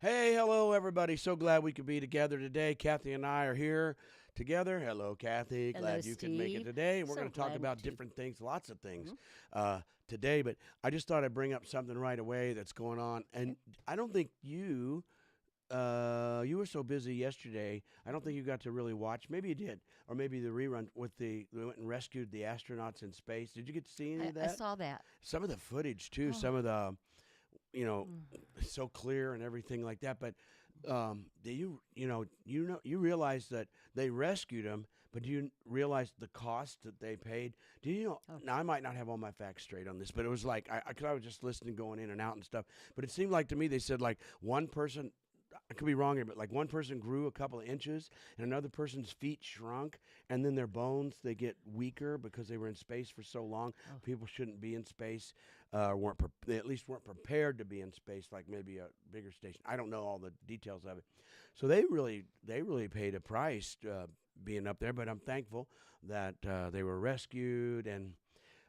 Hey, hello, everybody. So glad we could be together today. Kathy and I are here together. Hello, Kathy. Hello, Glad you could make it Steve. today. And we're So going to talk glad about to. different things, lots of things Mhm. today. But I just thought I'd bring up something right away that's going on. Okay. And I don't think you were so busy yesterday. I don't Mhm. think you got to really watch. Maybe you did, or maybe the rerun with they went and rescued the astronauts in space. Did you get to see any I, of I that? saw that. Some of the footage too. Oh. Some of the you know, Mm. so clear and everything like that. But do you realize that they rescued him, but do you realize the cost that they paid? Do you know? Oh. Now I might not have all my facts straight on this, but it was like cause I was just listening, going in and out and stuff. But it seemed like to me they said like one person. I could be wrong here, but like one person grew a couple of inches, and another person's feet shrunk, and then their bones they get weaker because they were in space for so long. Oh. People shouldn't be in space, they at least weren't prepared to be in space, like maybe a bigger station. I don't know all the details of it, so they really paid a price being up there. But I'm thankful that they were rescued and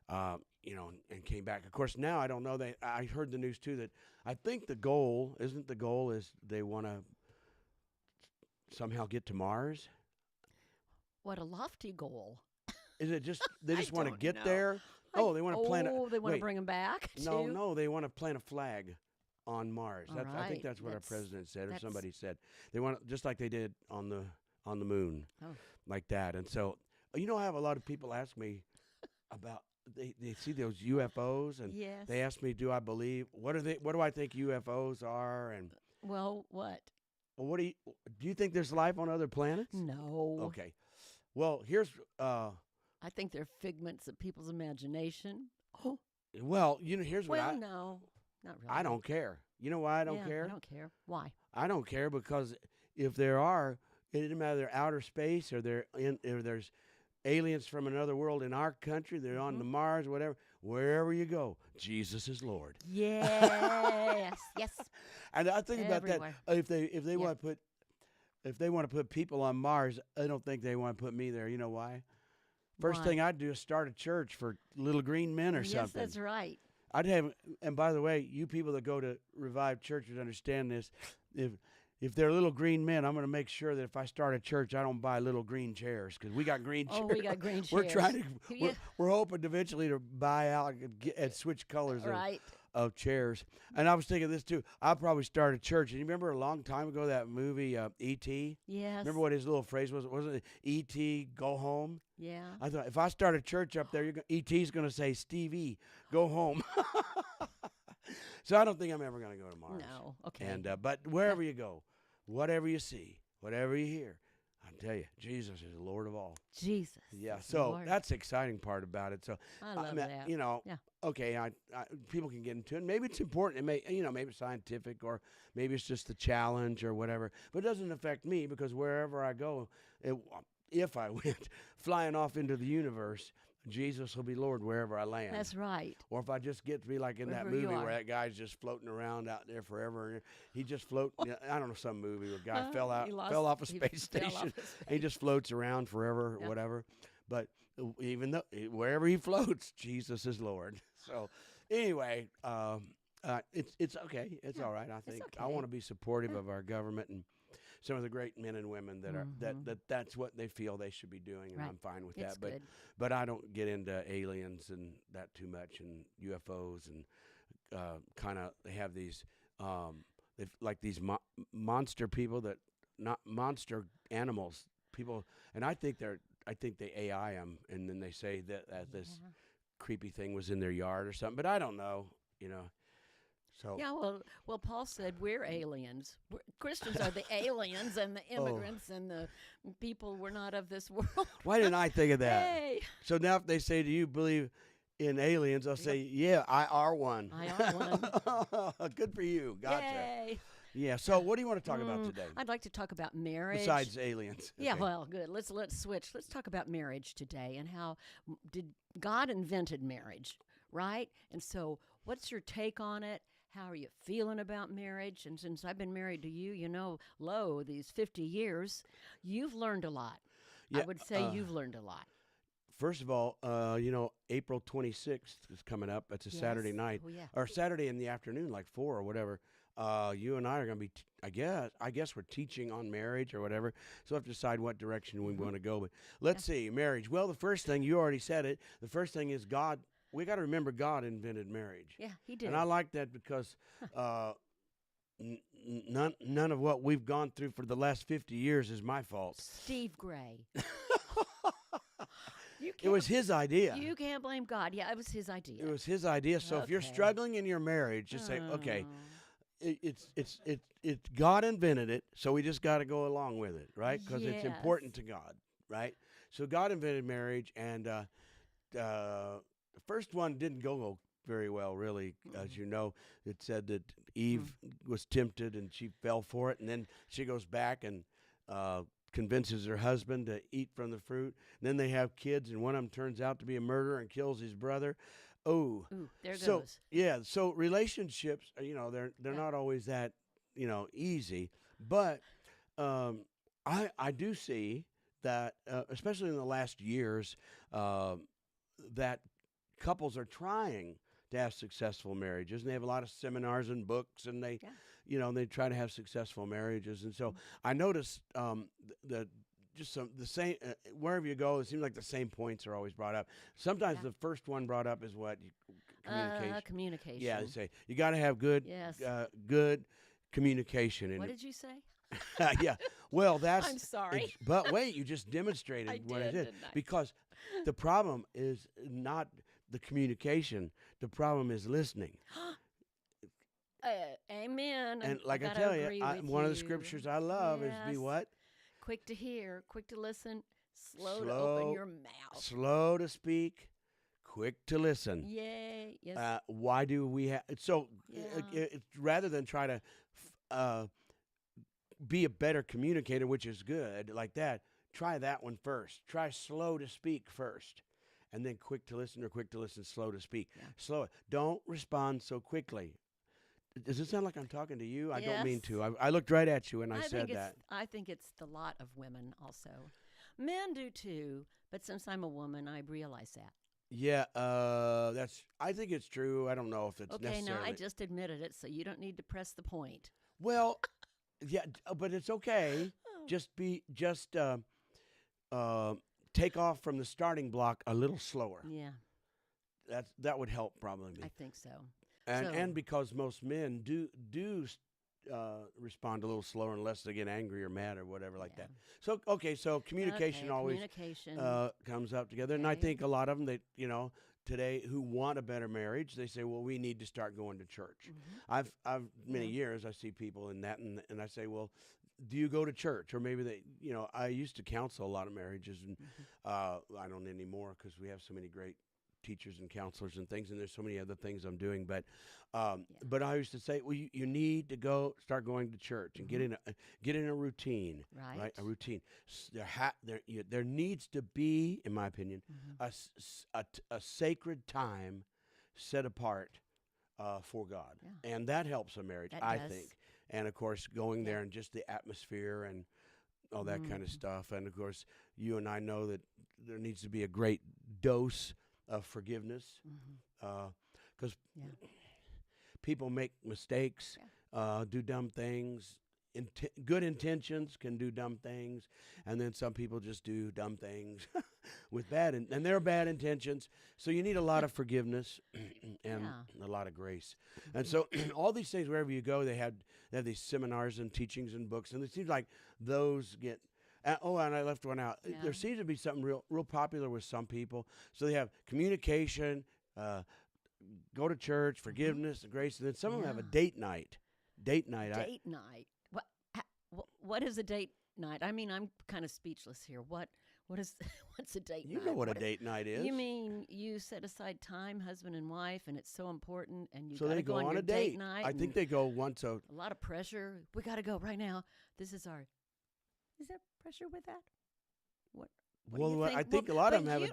and came back. Of course, now I don't know. I heard the news too that I think the goal is they want to somehow get to Mars. What a lofty goal. Is it just they I just want to don't get know. there? Oh, they want to plant a They want to wait. bring him back No, too. no, they want to plant a flag on Mars. All I think right. that's what our president said, or That's somebody said. They want just like they did on the moon, oh like that. And so, I have a lot of people ask me about they see those UFOs, and yes. they ask me, do I believe? What do I think UFOs are? And Well, what? well, what do you think there's life on other planets? No. Okay. Well, here's I think they're figments of people's imagination. Oh. here's what Well, no, not I really. don't care. You know why I don't Yeah, I care? don't care. Why? I don't care because if there are, it doesn't matter they're outer space or there's aliens from another world in our country, they're on Hmm. the Mars, whatever, wherever you go, Jesus is Lord. Yes. Yes. And I think about that. Everywhere. If they Yeah. want to put people on Mars, I don't think they want to put me there. You know why? First Why? thing I'd do is start a church for little green men or Yes, something. that's right. I'd have, and by the way, you people that go to revived churches understand this. If if they're little green men, I'm going to make sure that if I start a church, I don't buy little green chairs because we got green Oh, chairs. we got green We're chairs. trying to Yeah. we're hoping eventually to buy out and switch colors Right. of chairs. And I was thinking this too. I'll probably start a church. And you remember a long time ago that movie E.T. Yes. Remember what his little phrase was? Wasn't it E.T. Go home? Yeah. I thought if I start a church up there, E.T.'s going to say, Stevie, go home. So I don't think I'm ever going to go to Mars. No. Okay. And but wherever you go, whatever you see, whatever you hear, I tell you, Jesus is the Lord of all. Jesus. Yeah. is So Lord. that's the exciting part about it. So I love mean, that. Yeah. okay, people can get into it. Maybe it's important. It may, maybe it's scientific, or maybe it's just a challenge or whatever. But it doesn't affect me because wherever I go, if I went flying off into the universe, Jesus will be Lord wherever I land. That's right. Or if I just get to be like in that Wherever you movie are. where that guy's just floating around out there forever, and he just float. I don't know, some movie where a guy fell off a he space fell off station, his and he just floats around forever, Yeah. whatever. But even though wherever he floats, Jesus is Lord. So anyway, it's okay. It's Yeah, all right. I it's think I okay. want to be supportive Yeah. of our government and some of the great men and women that are Mhm. that's what they feel they should be doing, and Right. I'm fine with It's that. But good. but I don't get into aliens and that too much, and UFOs, and kind of they have these like these monster people that not monster animals people, and I think they AI them, and then they say that this Yeah. creepy thing was in their yard or something, but I don't know, you know. So Yeah, well, Paul said we're aliens. Christians are the aliens and the oh, immigrants and the people. We're not of this world. why didn't I think of that? Hey, So now if they say, do you believe in aliens? I'll say, yeah, I are one. I are one. Good for you. Gotcha. yay! Yeah. So what do you want to talk about today? I'd like to talk about marriage. Besides aliens. Yeah, Okay. well, good. Let's switch. Let's talk about marriage today and how did God invented marriage, right? And so, what's your take on it? How are you feeling about marriage? And since I've been married to you, these 50 years, you've learned a lot. Yeah, I would say you've learned a lot. First of all, April 26th is coming up. It's a Saturday Yes. night Oh, yeah. or Saturday in the afternoon, like 4 or whatever. you and I are going to be, I guess we're teaching on marriage or whatever. So we have to decide what direction we want to go. But let's see, marriage. Well, the first thing, you already said it. The first thing is God. We got to remember God invented marriage. Yeah, he did. And I like that because none of what we've gone through for the last 50 years is my fault. Steve Gray. It was his idea. You can't blame God. Yeah, it was his idea. It was his idea. So if you're Okay. struggling in your marriage, just say, okay, Oh. it's God invented it, so we just got to go along with it, right? Because it's important to God, right? So God invented marriage, and the first one didn't go very well, really. As you know, it said that Eve was tempted and she fell for it, and then she goes back and convinces her husband to eat from the fruit. And then they have kids, and one of them turns out to be a murderer and kills his brother. Oh, Ooh, there so goes. yeah, so relationships, they're not always that easy, but I do see that especially in the last years that couples are trying to have successful marriages, and they have a lot of seminars and books, and they they try to have successful marriages. And so I noticed the same wherever you go, it seems like the same points are always brought up. Sometimes the first one brought up is what communication. Communication. Yeah, they say you got to have good good communication. And What did you say? yeah, well, that's. I'm sorry. But wait, you just demonstrated I what did, it is, didn't I? because the problem is not the communication. The problem is listening. Amen. And like I gotta tell agree you, with one of the you. scriptures I love is be Yes. what? Quick to hear, quick to listen, slow to open your mouth. Slow to speak, quick to listen. Yay. Yes. Why do we have so? Yeah. It's rather than try to be a better communicator, which is good, like that. Try that one first. Try slow to speak first, and then quick to listen, or quick to listen, slow to speak. Yeah. Slow it. Don't respond so quickly. Does it sound like I'm talking to you? I don't mean Yes. to. I looked right at you and I said think that. I think it's the lot of women also. Men do too, but since I'm a woman, I realize that. Yeah, I think it's true. I don't know if it's Okay, necessarily. now I just admitted it, so you don't need to press the point. Well, yeah, but it's okay. Just take off from the starting block a little slower. Yeah, That would help probably. I think so. And because most men do respond a little slower unless they get angry or mad or whatever like that. So so communication always comes up together, and I Okay. think a lot of them today who want a better marriage, they say, well, we need to start going to church. I've many years I see people in that, and I say, well, do you go to church? Or maybe I used to counsel a lot of marriages, and I don't anymore because we have so many great teachers and counselors and things, and there's so many other things I'm doing. But I used to say, well, you need to start going to church and get in a routine, right? A routine. There needs to be, in my opinion, a sacred time set apart for God, and that helps a marriage, I think. And of course, going there and just the atmosphere and all that kind of stuff. And of course, you and I know that there needs to be a great dose of forgiveness, because people make mistakes, do dumb things. Good intentions can do dumb things, and then some people just do dumb things with and they're bad intentions. So you need a lot of forgiveness and a lot of grace. And so all these things, wherever you go, they have these seminars and teachings and books, and it seems like those get. And I left one out. Yeah. There seems to be something real popular with some people. So they have communication, go to church, forgiveness, and grace, and then some of them have a date night. Date night. Date night. What is a date night? I mean, I'm kind of speechless here. What's a date night? You know what a date night is. You mean you set aside time, husband and wife, and it's so important, and you so got they to go on on your a date night. I think they go once a lot of pressure. We got to go right now. This is our. Is there pressure with that? What do you think? I think a lot of them have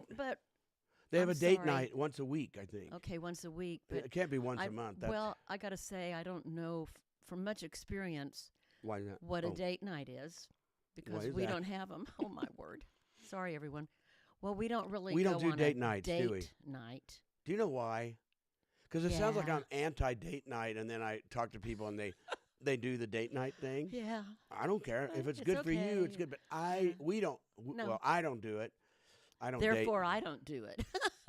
they have I'm a date sorry. night once a week, I think. Okay, once a week. But It can't be once a month. Well, I got to say, I don't know from much experience Why not? what a date night is, because we don't have them. Oh, my word. Sorry, everyone. Well, we don't really We don't go do on date a nights, do we? date night. Do you know why? Because it sounds like Yeah. I'm anti-date night, and then I talk to people, and they they do the date night thing. Yeah. I don't care if it's It's good for you. It's okay. good, but Yeah. we don't. No. Well, I don't do it. I don't date. Therefore, I don't do it.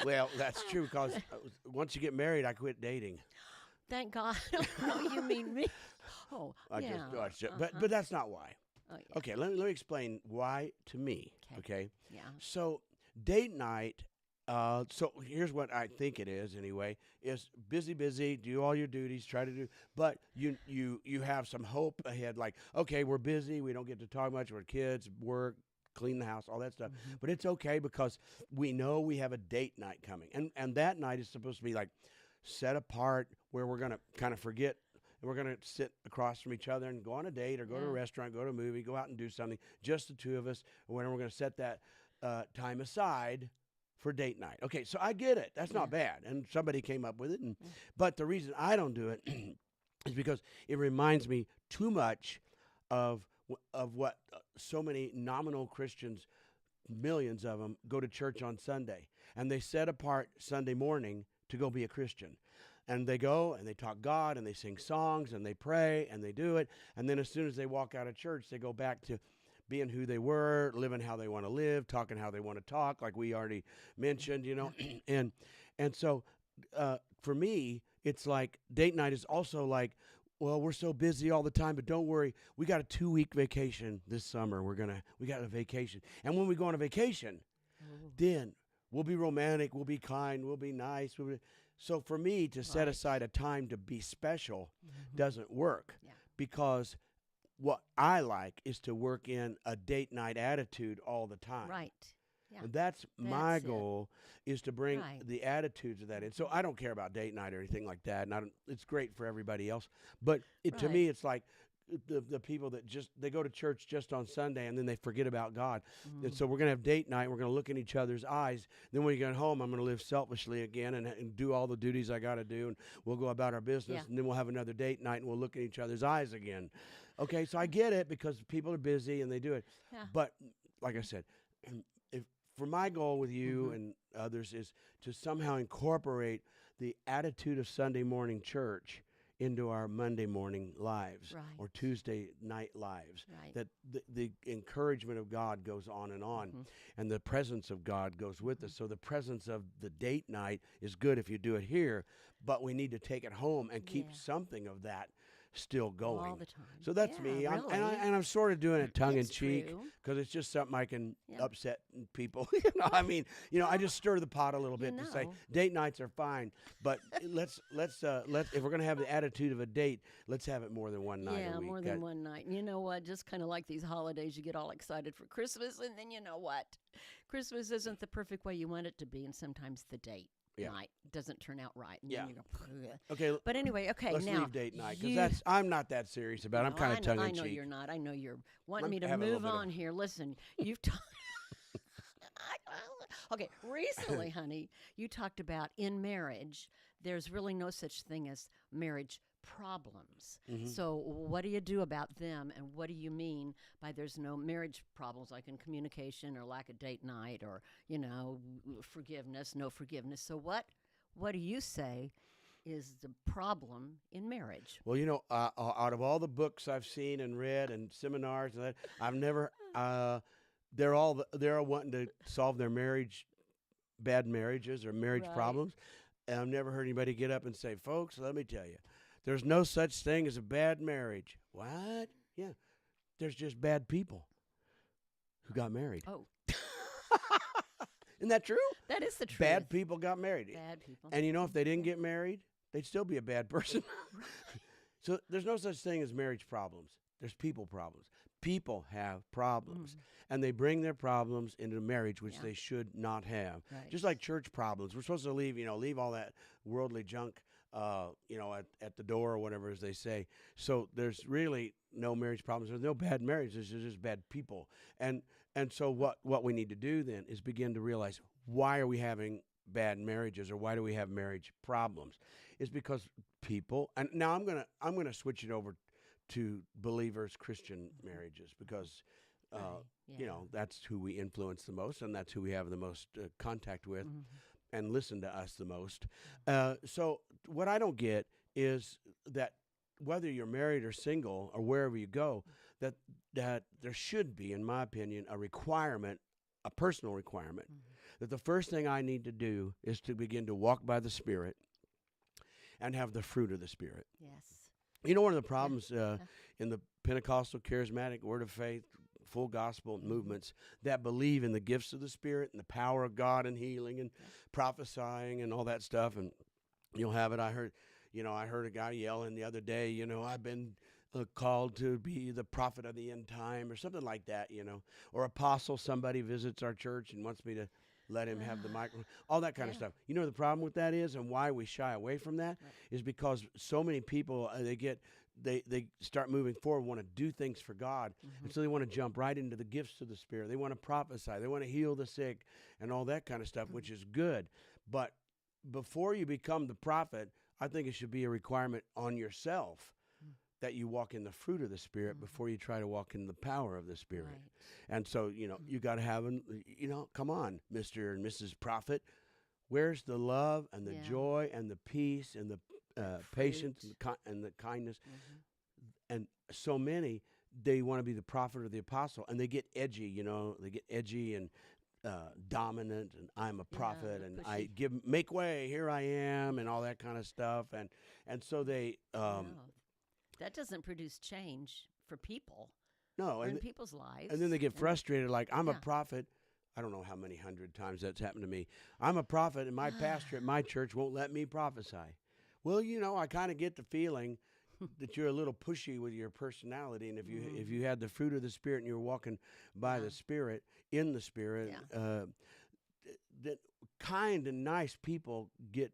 Well, that's true because once you get married, I quit dating. Thank God. No, you mean me. Oh, I yeah. but that's not why. Oh, yeah. Okay, let me explain why to me. 'Kay. Okay, Yeah. so date night. So here's what I think it is anyway: is busy, do all your duties, try to do, but you have some hope ahead. Like, okay, we're busy, we don't get to talk much. We're kids, work, clean the house, all that stuff. Mhm. But it's okay because we know we have a date night coming, and that night is supposed to be like set apart where we're gonna kind of forget. We're going to sit across from each other and go on a date or go to a Yeah. restaurant, go to a movie, go out and do something, just the two of us. And when we're going to set that time aside for date night. Okay, so I get it. That's not bad. And somebody came up with it. But the reason I don't do it is because it reminds me too much of what so many nominal Christians, millions of them, go to church on Sunday. And they set apart Sunday morning to go be a Christian. And they go and they talk God and they sing songs and they pray and they do it. And then as soon as they walk out of church, they go back to being who they were, living how they want to live, talking how they want to talk, like we already mentioned, and so for me, it's like date night is also like, well, we're so busy all the time, but don't worry, we got a 2-week vacation this summer. We got a vacation, and when we go on a vacation, then we'll be romantic, we'll be kind, we'll be nice. So for me to set Right. aside a time to be special Mhm. doesn't work Yeah. because what I like is to work in a date night attitude all the time. Right. Yeah. And that's my That's it. goal is to bring Right. the attitudes of that in. So I don't care about date night or anything like that. And it's great for everybody else. But to Right. me, it's like the people that they go to church just on Sunday and then they forget about God. And so we're going to have date night. We're going to look in each other's eyes. Then when you get home, I'm going to live selfishly again and do all the duties I got to do. And we'll go about our business. Yeah. And then we'll have another date night and we'll look in each other's eyes again. Okay, so I get it because people are busy and they do it. Yeah. But like I said, if for my goal with you Mhm. and others is to somehow incorporate the attitude of Sunday morning church into our Monday morning lives Right. or Tuesday night lives. Right. That the encouragement of God goes on and on, Mhm. and the presence of God goes with us. So the presence of the date night is good if you do it here, but we need to take it home and keep Yeah. something of that still going. All the time. So that's Yeah, me. Really. I'm sort of doing it tongue in It's cheek true. because it's just something I can Yeah. upset people. I mean, I just stir the pot a little bit to say know. date nights are fine, but let's if we're gonna have the attitude of a date, let's have it more than one night Yeah, a week. more than one night. And you know what? Just kind of like these holidays, you get all excited for Christmas, and then you know what? Christmas isn't the perfect way you want it to be, and sometimes the date Yeah. night doesn't turn out right. And Yeah. then you go, "Ugh." Okay, But anyway, okay, let's now leave date night you- because I'm not that serious about it. I'm No, kind I of know- tongue I in know cheek. you're not. I know you're wanting I'm me to having a little move bit of- on here. Listen, you've talked. Okay, recently, honey, you talked about in marriage, there's really no such thing as marriage problems. Mhm. So, what do you do about them, and what do you mean by there's no marriage problems, like in communication or lack of date night, or forgiveness, no forgiveness? So, what do you say is the problem in marriage? Well, out of all the books I've seen and read and seminars and that, I've never. They're all wanting to solve their bad marriages or marriage Right. problems, and I've never heard anybody get up and say, "Folks, let me tell you, there's no such thing as a bad marriage." What? Yeah, there's just bad people who got married. Oh, Isn't that true? that is the truth. Bad people got married. Bad people. And if they didn't get married, they'd still be a bad person. So there's no such thing as marriage problems. There's people problems. People have problems, and they bring their problems into marriage, which Yeah. they should not have. Right. Just like church problems, we're supposed to leave all that worldly junk, at the door or whatever, as they say. So there's really no marriage problems. There's no bad marriages. There's just bad people. And so what we need to do then is begin to realize, why are we having bad marriages, or why do we have marriage problems? It's because people. And now I'm gonna switch it over to believers, Christian marriages, because Right. Yeah. that's who we influence the most, and that's who we have the most contact with Mhm. and listen to us the most. So what I don't get is that whether you're married or single or wherever you go, that there should be, in my opinion, a requirement, a personal requirement, that the first thing I need to do is to begin to walk by the Spirit and have the fruit of the Spirit. Yes. You know, one of the problems in the Pentecostal, charismatic, Word of Faith, full gospel movements that believe in the gifts of the Spirit and the power of God and healing and prophesying and all that stuff, and you'll have it. I heard a guy yelling the other day, I've been called to be the prophet of the end time or something like that, or apostle. Somebody visits our church and wants me to let him have the microphone, all that kind of stuff. You know, the problem with that is, and why we shy away from that, is because so many people, they start moving forward, want to do things for God, and so they want to jump right into the gifts of the Spirit. They want to prophesy. They want to heal the sick and all that kind of stuff, which is good. But before you become the prophet, I think it should be a requirement on yourself that you walk in the fruit of the Spirit before you try to walk in the power of the Spirit. Right. And so, you got to have, come on, Mr. and Mrs. Prophet. Where's the love and the joy and the peace and the patience and the kindness? And so many, they want to be the prophet or the apostle, and they get edgy, they get edgy and dominant, and I'm a prophet, and pushy. Make way, here I am, and all that kind of stuff. And so they... that doesn't produce change for people. No. Or in people's lives. And then they get frustrated, like, I'm a prophet. I don't know how many 100 times that's happened to me. I'm a prophet, and my pastor at my church won't let me prophesy. Well, I kind of get the feeling that you're a little pushy with your personality, and if you had the fruit of the Spirit and you're walking by the Spirit, in the Spirit, that kind and nice people get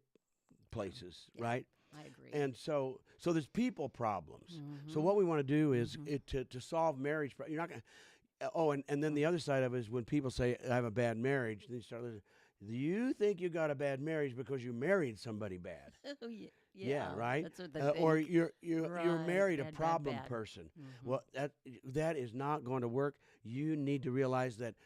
places, right? I agree. And so there's people problems. So what we want to do is to solve marriage. You're not going to. And then the other side of it is when people say, I have a bad marriage, then you start listening. Do you think you got a bad marriage because you married somebody bad? Yeah, right. That's what they think. Or you're married a problem person. Well, that is not going to work. You need to realize that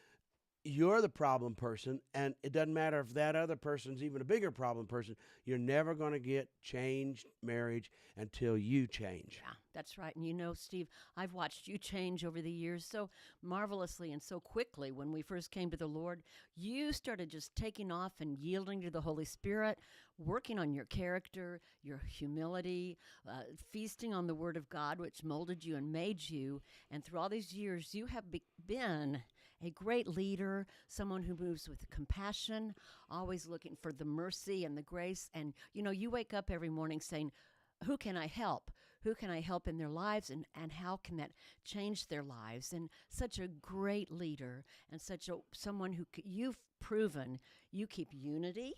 you're the problem person, and it doesn't matter if that other person's even a bigger problem person. You're never going to get changed marriage until you change. Yeah, that's right. And Steve, I've watched you change over the years so marvelously and so quickly. When we first came to the Lord, you started just taking off and yielding to the Holy Spirit, working on your character, your humility, feasting on the Word of God, which molded you and made you. And through all these years, you have been a great leader, someone who moves with compassion, always looking for the mercy and the grace. And, you wake up every morning saying, who can I help? Who can I help in their lives, and how can that change their lives? And such a great leader, and someone who you've proven you keep unity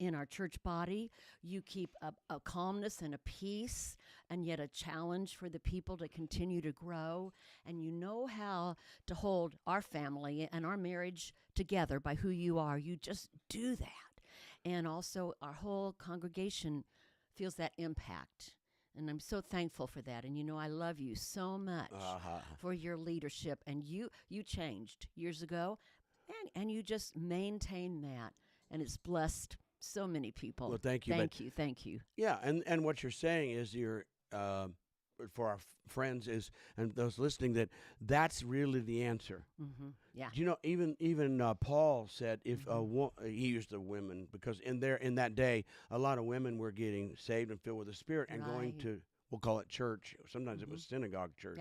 in our church body. You keep a calmness and a peace, and yet a challenge for the people to continue to grow. And you know how to hold our family and our marriage together by who you are. You just do that. And also our whole congregation feels that impact. And I'm so thankful for that. And I love you so much for your leadership. And you changed years ago, and you just maintain that. And it's blessed so many people. Well, thank you. Thank you. Yeah, and what you're saying is for our friends and those listening, that's really the answer. Yeah. Even Paul said if he used the women, because in that day a lot of women were getting saved and filled with the Spirit and going to, we'll call it church. Sometimes it was synagogue church,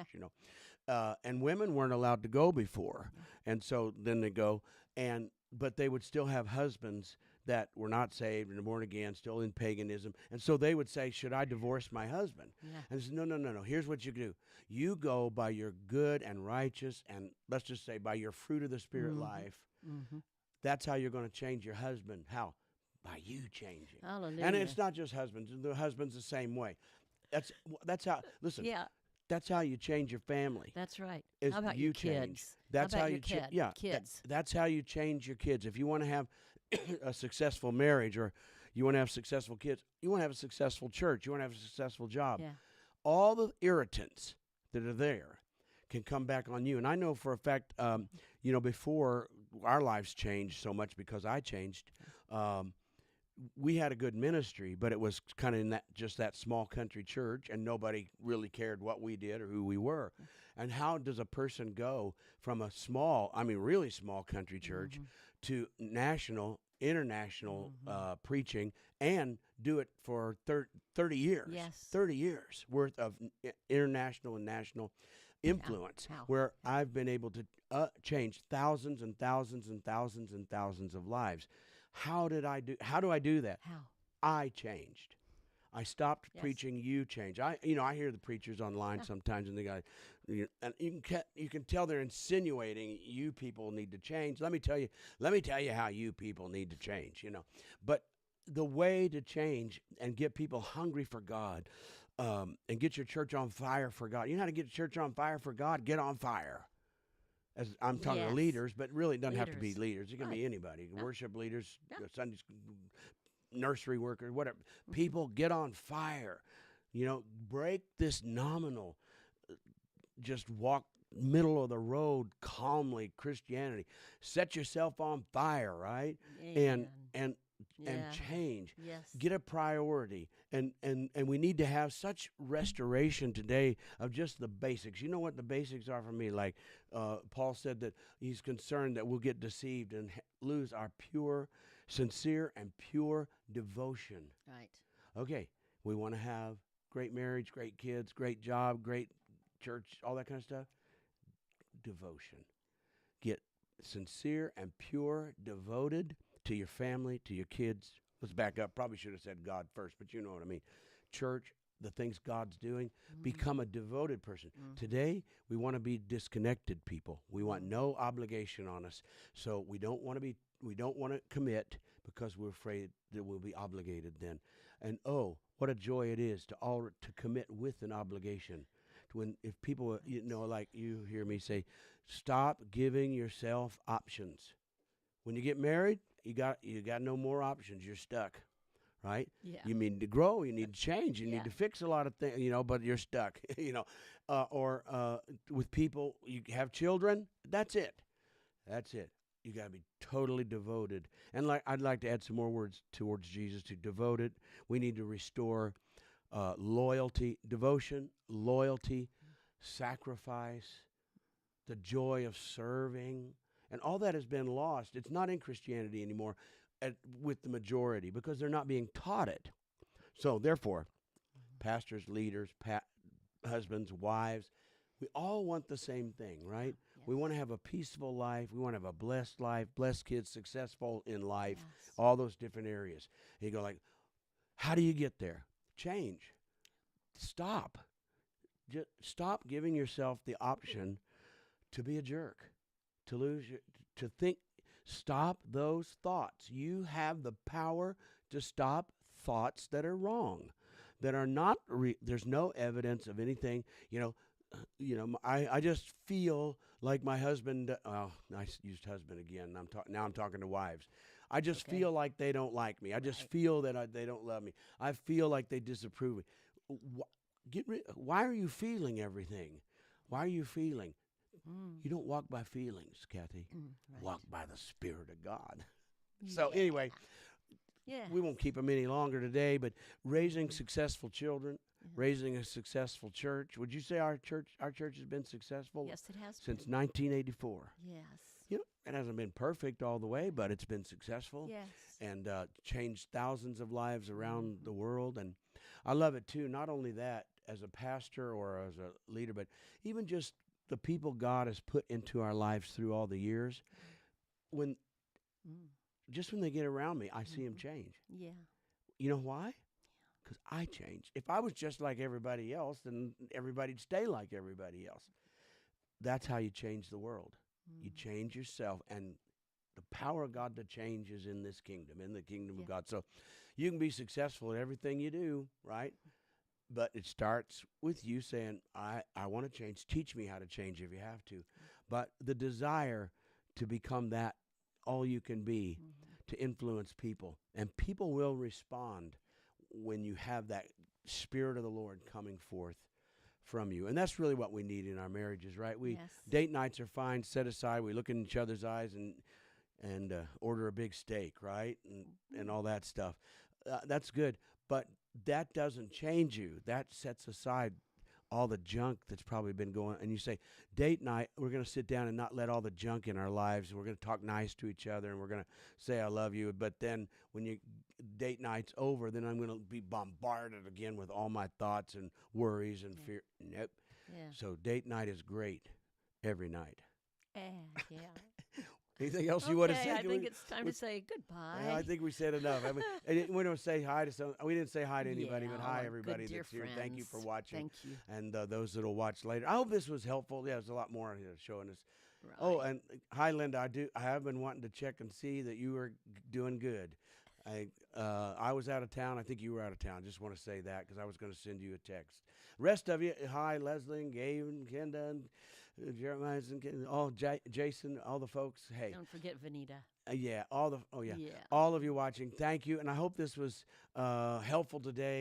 and women weren't allowed to go before, and so then they go, but they would still have husbands that were not saved and born again, still in paganism. And so they would say, should I divorce my husband? Yeah. And they said, no. Here's what you do. You go by your good and righteous, and let's just say by your fruit of the Spirit life. That's how you're going to change your husband. How? By you changing. Hallelujah. And it's not just husbands. The husband's the same way. That's how, listen. Yeah. That's how you change your family. That's right. How about you your change. kids? That's how you kids. That's how you change your kids. If you want to have a successful marriage, or you want to have successful kids, you want to have a successful church, you want to have a successful job. Yeah. All the irritants that are there can come back on you. And I know for a fact, before our lives changed so much because I changed, we had a good ministry, but it was kind of in that small country church, and nobody really cared what we did or who we were. And how does a person go from a really small country church to national, international preaching, and do it for 30 years? Yes. 30 years worth of international and national influence, How? where I've been able to change thousands and thousands and thousands and thousands of lives. How do I do that? How? I changed. I stopped Yes. preaching. You change. I hear the preachers online sometimes, and they got, and you can tell they're insinuating you people need to change. Let me tell you how you people need to change. But the way to change and get people hungry for God, and get your church on fire for God. You know how to get your church on fire for God? Get on fire. As I'm talking to Yes. leaders, but really it doesn't have to be Leaders. leaders. It can be Right. anybody. Yeah. Worship leaders, Yeah. Sunday school, nursery workers, whatever. People get on fire. Break this nominal, just walk middle of the road calmly Christianity. Set yourself on fire, right? Amen. And Yeah. change. Yes. Get a priority, and we need to have such restoration today of just the basics. You know what the basics are for me? Like Paul said that he's concerned that we'll get deceived and lose our pure, sincere, and pure devotion. Right. Okay, we want to have great marriage, great kids, great job, great church, all that kind of stuff. Devotion. Get sincere and pure, devoted to your family, to your kids. Let's back up. Probably should have said God first, but you know what I mean. Church, the things God's doing, become a devoted person. Today, we want to be disconnected people. We want no obligation on us. So we don't want to commit because we're afraid that we'll be obligated then. And what a joy it is to commit with an obligation. If people, like you hear me say, stop giving yourself options. When you get married, you got no more options. You're stuck, right? Yeah. You need to grow. You need to change. You Yeah. need to fix a lot of things, but you're stuck, or with people, you have children. That's it. You got to be totally devoted. And I'd like to add some more words towards Jesus. To devoted, we need to restore loyalty, devotion, loyalty, sacrifice, the joy of serving. And all that has been lost. It's not in Christianity anymore with the majority because they're not being taught it. So therefore, pastors, leaders, husbands, wives, we all want the same thing, right? Yes. We want to have a peaceful life. We want to have a blessed life, blessed kids, successful in life, Yes. all those different areas. And you go like, how do you get there? Change. Stop. Just stop giving yourself the option to be a jerk. To think, stop those thoughts. You have the power to stop thoughts that are wrong, that are not. There's no evidence of anything. I just feel like my husband. I used husband again. Now I'm talking to wives. I just Okay. feel like they don't like me. I just Right. feel that they don't love me. I feel like they disapprove of me. Why are you feeling everything? Why are you feeling? You don't walk by feelings, Kathy. Right. Walk by the Spirit of God. So Yeah. anyway, Yeah. we won't keep them any longer today, but raising successful children, raising a successful church. Would you say our church has been successful Yes, it has since been. 1984? Yes. It hasn't been perfect all the way, but it's been successful Yes. and changed thousands of lives around the world. And I love it too. Not only that, as a pastor or as a leader, but even just the people God has put into our lives through all the years. When they get around me, I see them change. Yeah. You know why? Because I changed. If I was just like everybody else, then everybody'd stay like everybody else. That's how you change the world. You change yourself, and the power of God to change is in this kingdom, in the kingdom of God. So you can be successful at everything you do, right? But it starts with you saying, I want to change. Teach me how to change if you have to. But the desire to become that all you can be, to influence people. And people will respond when you have that Spirit of the Lord coming forth from you. And that's really what we need in our marriages, right? Yes. Date nights are fine, set aside. We look in each other's eyes and order a big steak, right, and all that stuff. That's good, but that doesn't change you. That sets aside all the junk that's probably been going. And you say, date night, we're going to sit down and not let all the junk in our lives. We're going to talk nice to each other, and we're going to say I love you. But then when you date night's over, then I'm going to be bombarded again with all my thoughts and worries and fear. Nope. Yeah. So date night is great every night. Yeah. Anything else you want to say? I think it's time to say goodbye. I think we said enough. I mean, we don't say hi to some. We didn't say hi to anybody, but hi our everybody good dear that's here. Thank you for friends. watching, Thank you. and those that'll watch later. I hope this was helpful. Yeah, there's a lot more here showing us. Right. Oh, and hi, Linda. I have been wanting to check and see that you are doing good. I was out of town. I think you were out of town. Just want to say that because I was going to send you a text. Rest of you, hi, Leslie and Gabe and Kenda and Jeremiah and all Jason, all the folks. Hey, Don't forget Vanita. yeah, Yeah. all of you watching. Thank you, and I hope this was helpful today.